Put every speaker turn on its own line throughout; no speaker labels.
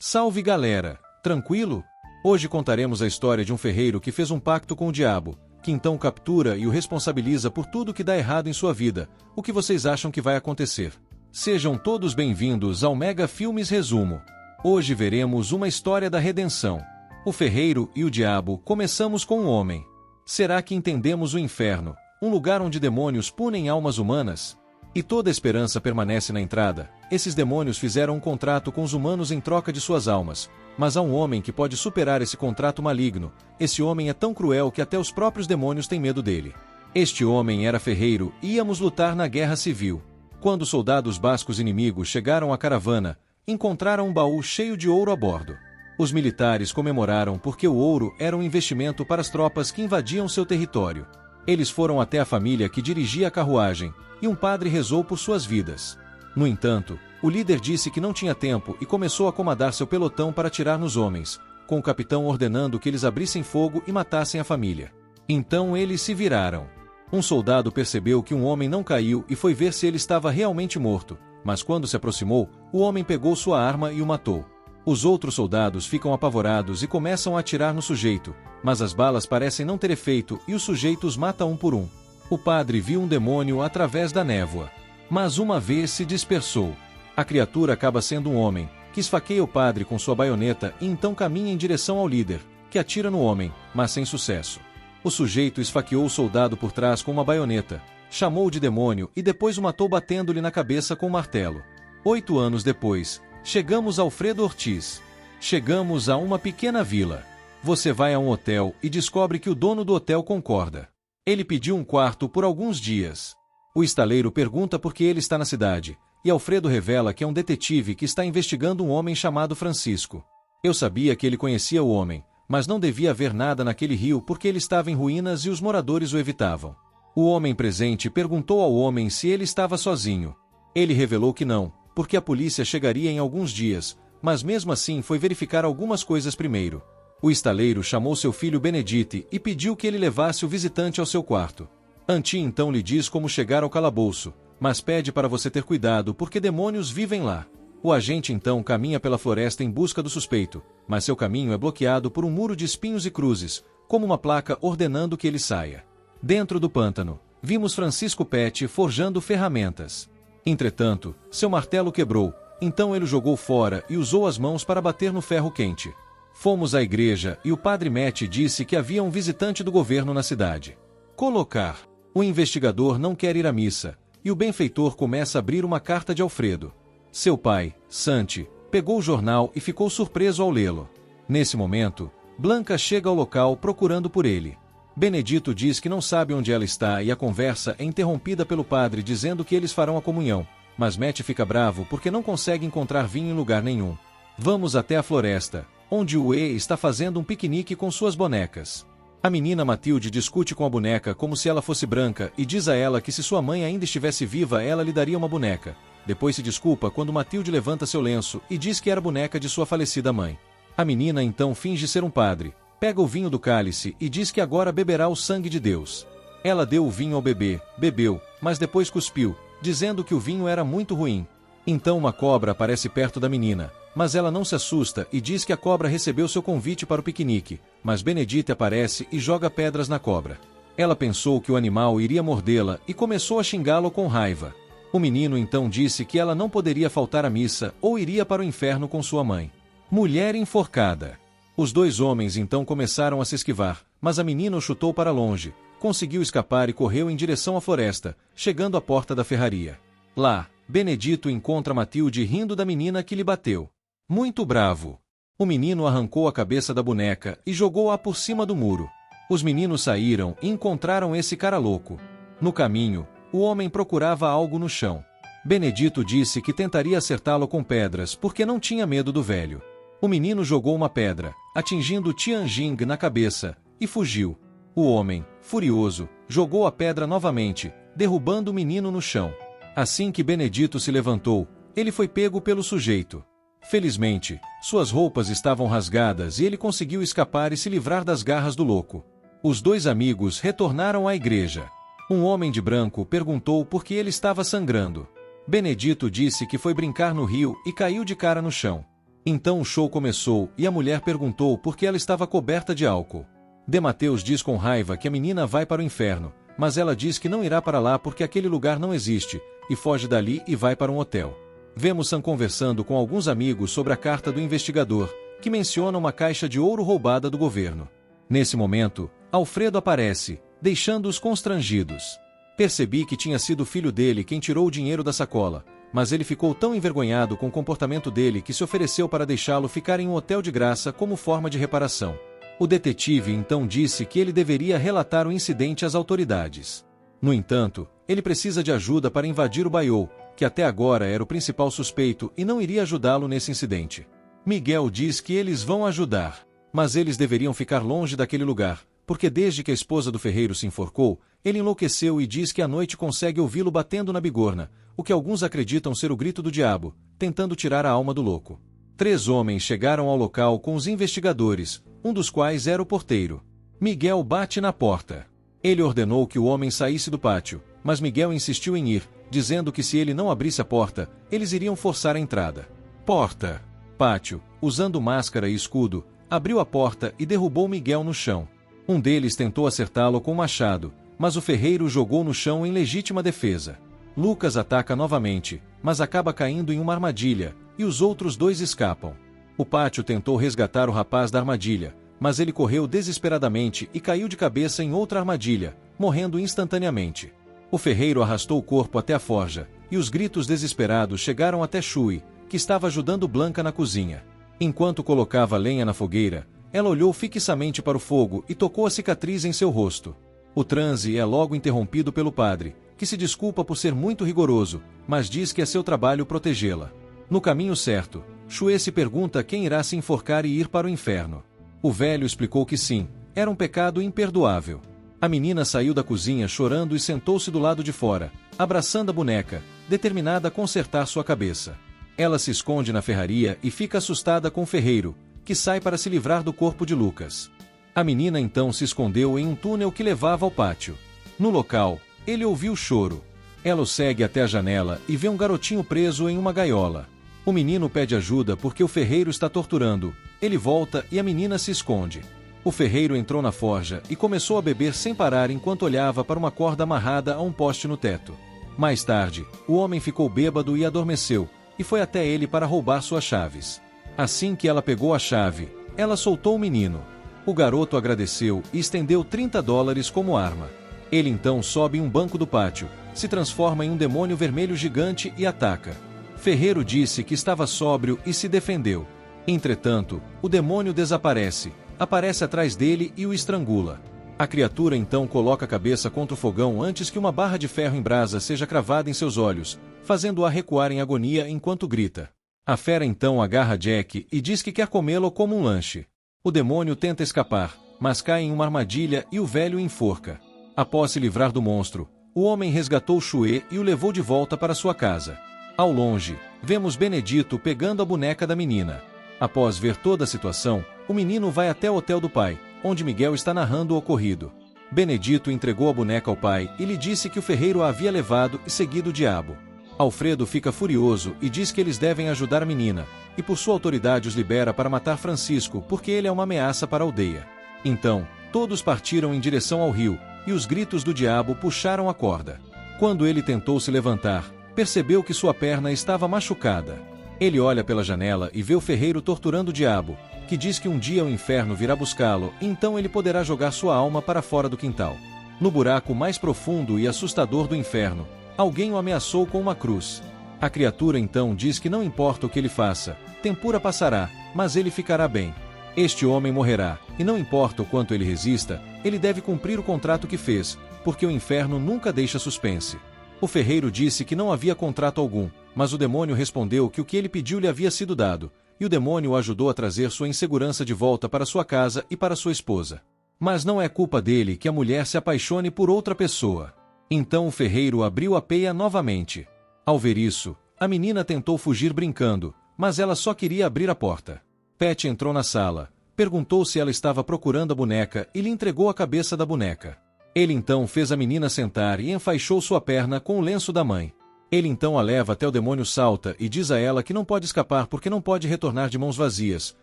Salve galera, tranquilo? Hoje contaremos a história de um ferreiro que fez um pacto com o diabo, que então o captura e o responsabiliza por tudo que dá errado em sua vida. O que vocês acham que vai acontecer? Sejam todos bem-vindos ao Mega Filmes Resumo. Hoje veremos uma história da redenção. O ferreiro e o diabo. Começamos com o homem. Será que entendemos o inferno, um lugar onde demônios punem almas humanas? E toda esperança permanece na entrada. Esses demônios fizeram um contrato com os humanos em troca de suas almas. Mas há um homem que pode superar esse contrato maligno. Esse homem é tão cruel que até os próprios demônios têm medo dele. Este homem era ferreiro e íamos lutar na guerra civil. Quando os soldados bascos inimigos chegaram à caravana, encontraram um baú cheio de ouro a bordo. Os militares comemoraram porque o ouro era um investimento para as tropas que invadiam seu território. Eles foram até a família que dirigia a carruagem, e um padre rezou por suas vidas. No entanto, o líder disse que não tinha tempo e começou a comandar seu pelotão para atirar nos homens, com o capitão ordenando que eles abrissem fogo e matassem a família. Então eles se viraram. Um soldado percebeu que um homem não caiu e foi ver se ele estava realmente morto, mas quando se aproximou, o homem pegou sua arma e o matou. Os outros soldados ficam apavorados e começam a atirar no sujeito, mas as balas parecem não ter efeito e o sujeito os mata um por um. O padre viu um demônio através da névoa, mas uma vez se dispersou. A criatura acaba sendo um homem, que esfaqueia o padre com sua baioneta e então caminha em direção ao líder, que atira no homem, mas sem sucesso. O sujeito esfaqueou o soldado por trás com uma baioneta, chamou-o de demônio e depois o matou batendo-lhe na cabeça com um martelo. 8 anos depois, chegamos a Alfredo Ortiz. Chegamos a uma pequena vila. Você vai a um hotel e descobre que o dono do hotel concorda. Ele pediu um quarto por alguns dias. O estaleiro pergunta por que ele está na cidade, e Alfredo revela que é um detetive que está investigando um homem chamado Francisco. Eu sabia que ele conhecia o homem, mas não devia haver nada naquele rio porque ele estava em ruínas e os moradores o evitavam. O homem presente perguntou ao homem se ele estava sozinho. Ele revelou que não, porque a polícia chegaria em alguns dias, mas mesmo assim foi verificar algumas coisas primeiro. O estaleiro chamou seu filho Benedite e pediu que ele levasse o visitante ao seu quarto. Anti então lhe diz como chegar ao calabouço, mas pede para você ter cuidado porque demônios vivem lá. O agente então caminha pela floresta em busca do suspeito, mas seu caminho é bloqueado por um muro de espinhos e cruzes, como uma placa ordenando que ele saia. Dentro do pântano, vimos Francisco Pet forjando ferramentas. Entretanto, seu martelo quebrou, então ele o jogou fora e usou as mãos para bater no ferro quente. Fomos à igreja e o padre Matt disse que havia um visitante do governo na cidade. Colocar. O investigador não quer ir à missa, e o benfeitor começa a abrir uma carta de Alfredo. Seu pai, Santi, pegou o jornal e ficou surpreso ao lê-lo. Nesse momento, Blanca chega ao local procurando por ele. Benedito diz que não sabe onde ela está e a conversa é interrompida pelo padre dizendo que eles farão a comunhão, mas Matt fica bravo porque não consegue encontrar vinho em lugar nenhum. Vamos até a floresta, onde o E está fazendo um piquenique com suas bonecas. A menina Matilde discute com a boneca como se ela fosse branca e diz a ela que se sua mãe ainda estivesse viva ela lhe daria uma boneca. Depois se desculpa quando Matilde levanta seu lenço e diz que era boneca de sua falecida mãe. A menina então finge ser um padre, pega o vinho do cálice e diz que agora beberá o sangue de Deus. Ela deu o vinho ao bebê, bebeu, mas depois cuspiu, dizendo que o vinho era muito ruim. Então uma cobra aparece perto da menina, mas ela não se assusta e diz que a cobra recebeu seu convite para o piquenique, mas Benedite aparece e joga pedras na cobra. Ela pensou que o animal iria mordê-la e começou a xingá-lo com raiva. O menino então disse que ela não poderia faltar à missa ou iria para o inferno com sua mãe. Mulher enforcada. Os dois homens então começaram a se esquivar, mas a menina o chutou para longe, conseguiu escapar e correu em direção à floresta, chegando à porta da ferraria. Lá, Benedito encontra Matilde rindo da menina que lhe bateu. Muito bravo. O menino arrancou a cabeça da boneca e jogou-a por cima do muro. Os meninos saíram e encontraram esse cara louco. No caminho, o homem procurava algo no chão. Benedito disse que tentaria acertá-lo com pedras porque não tinha medo do velho. O menino jogou uma pedra, atingindo Tianjing na cabeça, e fugiu. O homem, furioso, jogou a pedra novamente, derrubando o menino no chão. Assim que Benedito se levantou, ele foi pego pelo sujeito. Felizmente, suas roupas estavam rasgadas e ele conseguiu escapar e se livrar das garras do louco. Os dois amigos retornaram à igreja. Um homem de branco perguntou por que ele estava sangrando. Benedito disse que foi brincar no rio e caiu de cara no chão. Então o show começou e a mulher perguntou por que ela estava coberta de álcool. Demeteus diz com raiva que a menina vai para o inferno, mas ela diz que não irá para lá porque aquele lugar não existe, e foge dali e vai para um hotel. Vemos Sam conversando com alguns amigos sobre a carta do investigador, que menciona uma caixa de ouro roubada do governo. Nesse momento, Alfredo aparece, deixando-os constrangidos. Percebi que tinha sido o filho dele quem tirou o dinheiro da sacola, mas ele ficou tão envergonhado com o comportamento dele que se ofereceu para deixá-lo ficar em um hotel de graça como forma de reparação. O detetive então disse que ele deveria relatar o incidente às autoridades. No entanto, ele precisa de ajuda para invadir o Bayou, que até agora era o principal suspeito e não iria ajudá-lo nesse incidente. Miguel diz que eles vão ajudar, mas eles deveriam ficar longe daquele lugar, porque desde que a esposa do ferreiro se enforcou, ele enlouqueceu e diz que à noite consegue ouvi-lo batendo na bigorna, o que alguns acreditam ser o grito do diabo, tentando tirar a alma do louco. 3 homens chegaram ao local com os investigadores, um dos quais era o porteiro. Miguel bate na porta. Ele ordenou que o homem saísse do pátio, mas Miguel insistiu em ir, dizendo que se ele não abrisse a porta, eles iriam forçar a entrada. Porta. Pátio, usando máscara e escudo, abriu a porta e derrubou Miguel no chão. Um deles tentou acertá-lo com um machado, mas o ferreiro o jogou no chão em legítima defesa. Lucas ataca novamente, mas acaba caindo em uma armadilha, e os outros 2 escapam. O pátio tentou resgatar o rapaz da armadilha, mas ele correu desesperadamente e caiu de cabeça em outra armadilha, morrendo instantaneamente. O ferreiro arrastou o corpo até a forja, e os gritos desesperados chegaram até Shui, que estava ajudando Blanca na cozinha. Enquanto colocava lenha na fogueira, ela olhou fixamente para o fogo e tocou a cicatriz em seu rosto. O transe é logo interrompido pelo padre, que se desculpa por ser muito rigoroso, mas diz que é seu trabalho protegê-la. No caminho certo, Shui se pergunta quem irá se enforcar e ir para o inferno. O velho explicou que sim, era um pecado imperdoável. A menina saiu da cozinha chorando e sentou-se do lado de fora, abraçando a boneca, determinada a consertar sua cabeça. Ela se esconde na ferraria e fica assustada com o ferreiro, que sai para se livrar do corpo de Lucas. A menina então se escondeu em um túnel que levava ao pátio. No local, ele ouviu o choro. Ela o segue até a janela e vê um garotinho preso em uma gaiola. O menino pede ajuda porque o ferreiro está torturando. Ele volta e a menina se esconde. O ferreiro entrou na forja e começou a beber sem parar enquanto olhava para uma corda amarrada a um poste no teto. Mais tarde, o homem ficou bêbado e adormeceu, e foi até ele para roubar suas chaves. Assim que ela pegou a chave, ela soltou o menino. O garoto agradeceu e estendeu $30 como arma. Ele então sobe em um banco do pátio, se transforma em um demônio vermelho gigante e ataca. Ferreiro disse que estava sóbrio e se defendeu. Entretanto, o demônio desaparece, aparece atrás dele e o estrangula. A criatura então coloca a cabeça contra o fogão antes que uma barra de ferro em brasa seja cravada em seus olhos, fazendo-a recuar em agonia enquanto grita. A fera então agarra Jack e diz que quer comê-lo como um lanche. O demônio tenta escapar, mas cai em uma armadilha e o velho o enforca. Após se livrar do monstro, o homem resgatou Shui e o levou de volta para sua casa. Ao longe, vemos Benedito pegando a boneca da menina. Após ver toda a situação, o menino vai até o hotel do pai, onde Miguel está narrando o ocorrido. Benedito entregou a boneca ao pai e lhe disse que o ferreiro a havia levado e seguido o diabo. Alfredo fica furioso e diz que eles devem ajudar a menina, e por sua autoridade os libera para matar Francisco porque ele é uma ameaça para a aldeia. Então, todos partiram em direção ao rio, e os gritos do diabo puxaram a corda. Quando ele tentou se levantar, percebeu que sua perna estava machucada. Ele olha pela janela e vê o ferreiro torturando o diabo, que diz que um dia o inferno virá buscá-lo, e então ele poderá jogar sua alma para fora do quintal. No buraco mais profundo e assustador do inferno, alguém o ameaçou com uma cruz. A criatura então diz que não importa o que ele faça, tempura passará, mas ele ficará bem. Este homem morrerá, e não importa o quanto ele resista, ele deve cumprir o contrato que fez, porque o inferno nunca deixa suspense. O ferreiro disse que não havia contrato algum, mas o demônio respondeu que o que ele pediu lhe havia sido dado, e o demônio o ajudou a trazer sua insegurança de volta para sua casa e para sua esposa. Mas não é culpa dele que a mulher se apaixone por outra pessoa. Então o ferreiro abriu a peia novamente. Ao ver isso, a menina tentou fugir brincando, mas ela só queria abrir a porta. Pat entrou na sala, perguntou se ela estava procurando a boneca e lhe entregou a cabeça da boneca. Ele então fez a menina sentar e enfaixou sua perna com o lenço da mãe. Ele então a leva até o demônio Salta e diz a ela que não pode escapar porque não pode retornar de mãos vazias.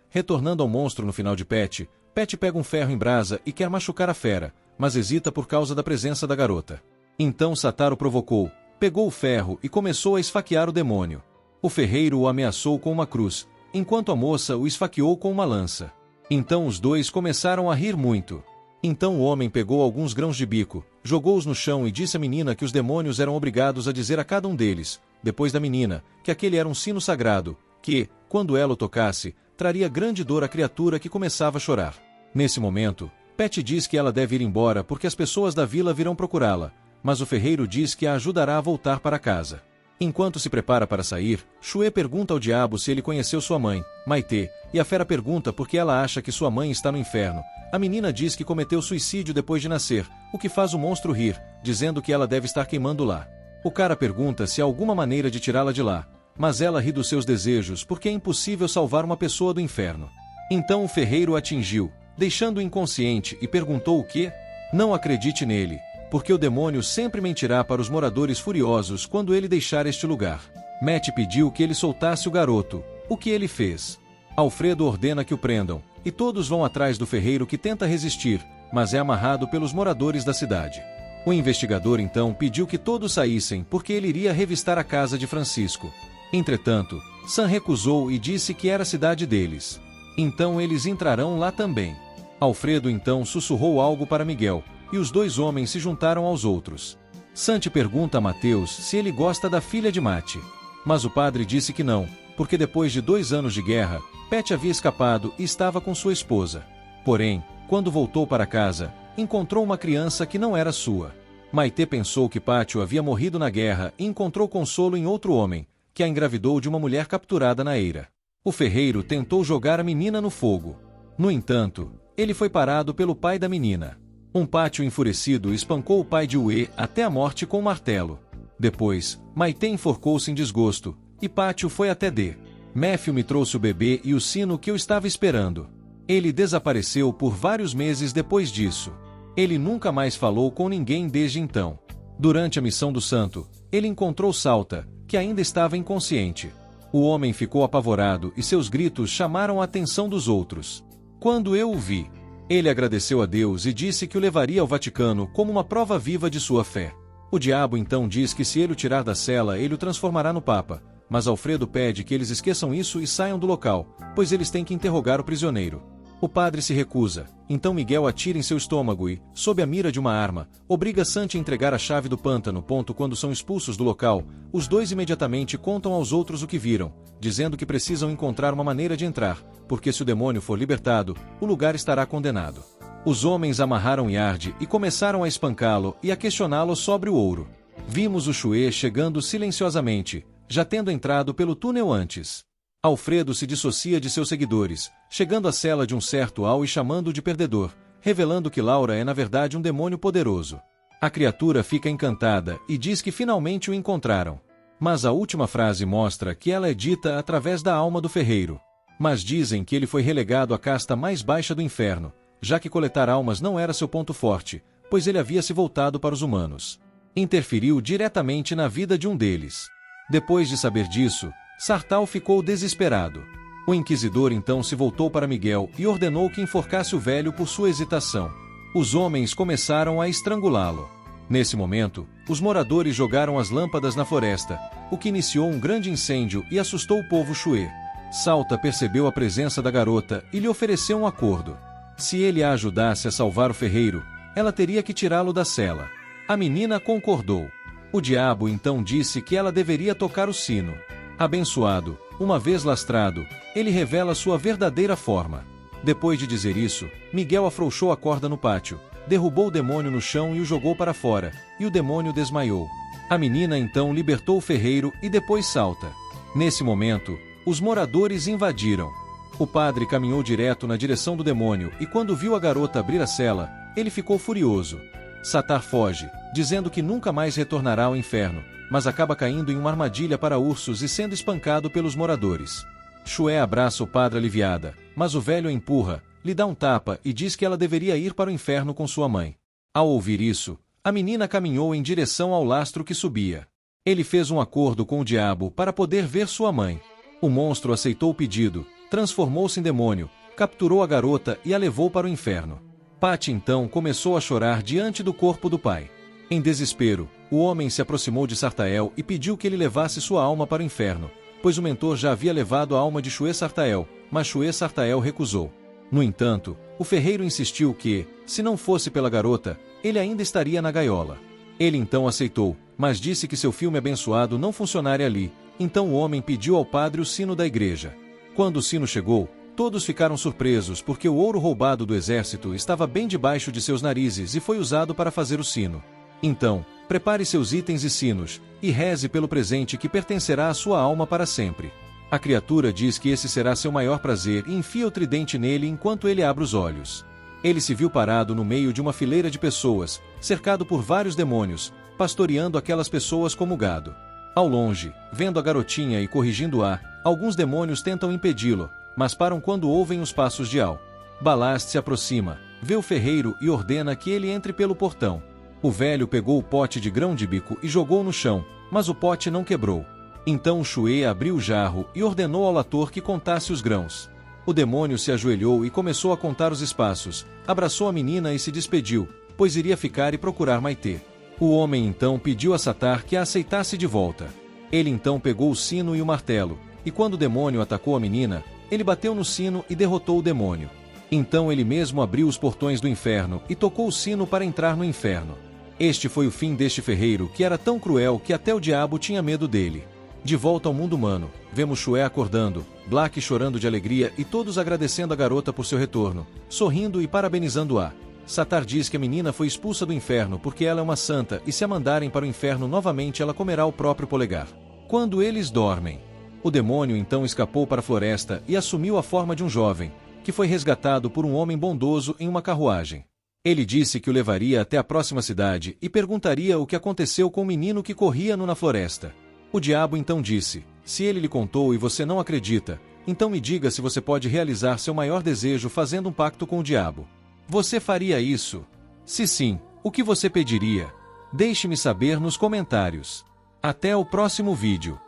Retornando ao monstro no final de Pet, Pet pega um ferro em brasa e quer machucar a fera, mas hesita por causa da presença da garota. Então Satar o provocou, pegou o ferro e começou a esfaquear o demônio. O ferreiro o ameaçou com uma cruz, enquanto a moça o esfaqueou com uma lança. Então os dois começaram a rir muito. Então o homem pegou alguns grãos de bico, jogou-os no chão e disse à menina que os demônios eram obrigados a dizer a cada um deles, depois da menina, que aquele era um sino sagrado, que, quando ela o tocasse, traria grande dor à criatura que começava a chorar. Nesse momento, Pet diz que ela deve ir embora porque as pessoas da vila virão procurá-la, mas o ferreiro diz que a ajudará a voltar para casa. Enquanto se prepara para sair, Shue pergunta ao diabo se ele conheceu sua mãe, Maitê, e a fera pergunta por que ela acha que sua mãe está no inferno. A menina diz que cometeu suicídio depois de nascer, o que faz o monstro rir, dizendo que ela deve estar queimando lá. O cara pergunta se há alguma maneira de tirá-la de lá, mas ela ri dos seus desejos porque é impossível salvar uma pessoa do inferno. Então o ferreiro a atingiu, deixando-o inconsciente, e perguntou o quê? Não acredite nele, porque o demônio sempre mentirá para os moradores furiosos quando ele deixar este lugar. Matt pediu que ele soltasse o garoto, o que ele fez. Alfredo ordena que o prendam, e todos vão atrás do ferreiro que tenta resistir, mas é amarrado pelos moradores da cidade. O investigador então pediu que todos saíssem porque ele iria revistar a casa de Francisco. Entretanto, Sam recusou e disse que era a cidade deles. Então eles entrarão lá também. Alfredo então sussurrou algo para Miguel, e os dois homens se juntaram aos outros. Santi pergunta a Mateus se ele gosta da filha de Mate. Mas o padre disse que não, porque depois de 2 anos de guerra, Pet havia escapado e estava com sua esposa. Porém, quando voltou para casa, encontrou uma criança que não era sua. Maitê pensou que Pátio havia morrido na guerra e encontrou consolo em outro homem, que a engravidou de uma mulher capturada na eira. O ferreiro tentou jogar a menina no fogo. No entanto, ele foi parado pelo pai da menina. Um Pátio enfurecido espancou o pai de Uê até a morte com um martelo. Depois, Maitê enforcou-se em desgosto, e Pátio foi até D. Matthew me trouxe o bebê e o sino que eu estava esperando. Ele desapareceu por vários meses depois disso. Ele nunca mais falou com ninguém desde então. Durante a missão do santo, ele encontrou Salta, que ainda estava inconsciente. O homem ficou apavorado e seus gritos chamaram a atenção dos outros. Quando eu o vi, ele agradeceu a Deus e disse que o levaria ao Vaticano como uma prova viva de sua fé. O diabo então diz que se ele o tirar da cela, ele o transformará no Papa, mas Alfredo pede que eles esqueçam isso e saiam do local, pois eles têm que interrogar o prisioneiro. O padre se recusa, então Miguel atira em seu estômago e, sob a mira de uma arma, obriga Santi a entregar a chave do pântano. Quando são expulsos do local, os dois imediatamente contam aos outros o que viram, dizendo que precisam encontrar uma maneira de entrar, porque se o demônio for libertado, o lugar estará condenado. Os homens amarraram Yard e começaram a espancá-lo e a questioná-lo sobre o ouro. Vimos o Shue chegando silenciosamente, já tendo entrado pelo túnel antes. Alfredo se dissocia de seus seguidores, chegando à cela de um certo Al e chamando-o de perdedor, revelando que Laura é na verdade um demônio poderoso. A criatura fica encantada e diz que finalmente o encontraram. Mas a última frase mostra que ela é dita através da alma do ferreiro. Mas dizem que ele foi relegado à casta mais baixa do inferno, já que coletar almas não era seu ponto forte, pois ele havia se voltado para os humanos. Interferiu diretamente na vida de um deles. Depois de saber disso, Sartal ficou desesperado. O inquisidor então se voltou para Miguel e ordenou que enforcasse o velho por sua hesitação. Os homens começaram a estrangulá-lo. Nesse momento, os moradores jogaram as lâmpadas na floresta, o que iniciou um grande incêndio e assustou o povo Shue. Salta percebeu a presença da garota e lhe ofereceu um acordo. Se ele a ajudasse a salvar o ferreiro, ela teria que tirá-lo da cela. A menina concordou. O diabo então disse que ela deveria tocar o sino. Abençoado, uma vez lastrado, ele revela sua verdadeira forma. Depois de dizer isso, Miguel afrouxou a corda no pátio, derrubou o demônio no chão e o jogou para fora, e o demônio desmaiou. A menina então libertou o ferreiro e depois Salta. Nesse momento, os moradores invadiram. O padre caminhou direto na direção do demônio e quando viu a garota abrir a cela, ele ficou furioso. Satar foge, dizendo que nunca mais retornará ao inferno, mas acaba caindo em uma armadilha para ursos e sendo espancado pelos moradores. Shue abraça o padre aliviada, mas o velho a empurra, lhe dá um tapa e diz que ela deveria ir para o inferno com sua mãe. Ao ouvir isso, a menina caminhou em direção ao lastro que subia. Ele fez um acordo com o diabo para poder ver sua mãe. O monstro aceitou o pedido, transformou-se em demônio, capturou a garota e a levou para o inferno. Patty então começou a chorar diante do corpo do pai. Em desespero, o homem se aproximou de Sartael e pediu que ele levasse sua alma para o inferno, pois o mentor já havia levado a alma de Shue Sartael, mas Shue Sartael recusou. No entanto, o ferreiro insistiu que, se não fosse pela garota, ele ainda estaria na gaiola. Ele então aceitou, mas disse que seu filme abençoado não funcionaria ali, então o homem pediu ao padre o sino da igreja. Quando o sino chegou, todos ficaram surpresos porque o ouro roubado do exército estava bem debaixo de seus narizes e foi usado para fazer o sino. Então, prepare seus itens e sinos, e reze pelo presente que pertencerá à sua alma para sempre. A criatura diz que esse será seu maior prazer e enfia o tridente nele enquanto ele abre os olhos. Ele se viu parado no meio de uma fileira de pessoas, cercado por vários demônios, pastoreando aquelas pessoas como gado. Ao longe, vendo a garotinha e corrigindo-a, alguns demônios tentam impedi-lo, mas param quando ouvem os passos de Al. Balast se aproxima, vê o ferreiro e ordena que ele entre pelo portão. O velho pegou o pote de grão de bico e jogou no chão, mas o pote não quebrou. Então Shue abriu o jarro e ordenou ao lator que contasse os grãos. O demônio se ajoelhou e começou a contar os espaços, abraçou a menina e se despediu, pois iria ficar e procurar Maitê. O homem então pediu a Satar que a aceitasse de volta. Ele então pegou o sino e o martelo, e quando o demônio atacou a menina, ele bateu no sino e derrotou o demônio. Então ele mesmo abriu os portões do inferno e tocou o sino para entrar no inferno. Este foi o fim deste ferreiro que era tão cruel que até o diabo tinha medo dele. De volta ao mundo humano, vemos Shue acordando, Black chorando de alegria e todos agradecendo a garota por seu retorno, sorrindo e parabenizando-a. Satar diz que a menina foi expulsa do inferno porque ela é uma santa e se a mandarem para o inferno novamente ela comerá o próprio polegar. Quando eles dormem, o demônio então escapou para a floresta e assumiu a forma de um jovem, que foi resgatado por um homem bondoso em uma carruagem. Ele disse que o levaria até a próxima cidade e perguntaria o que aconteceu com o menino que corria na floresta. O diabo então disse: se ele lhe contou e você não acredita, então me diga se você pode realizar seu maior desejo fazendo um pacto com o diabo. Você faria isso? Se sim, o que você pediria? Deixe-me saber nos comentários. Até o próximo vídeo.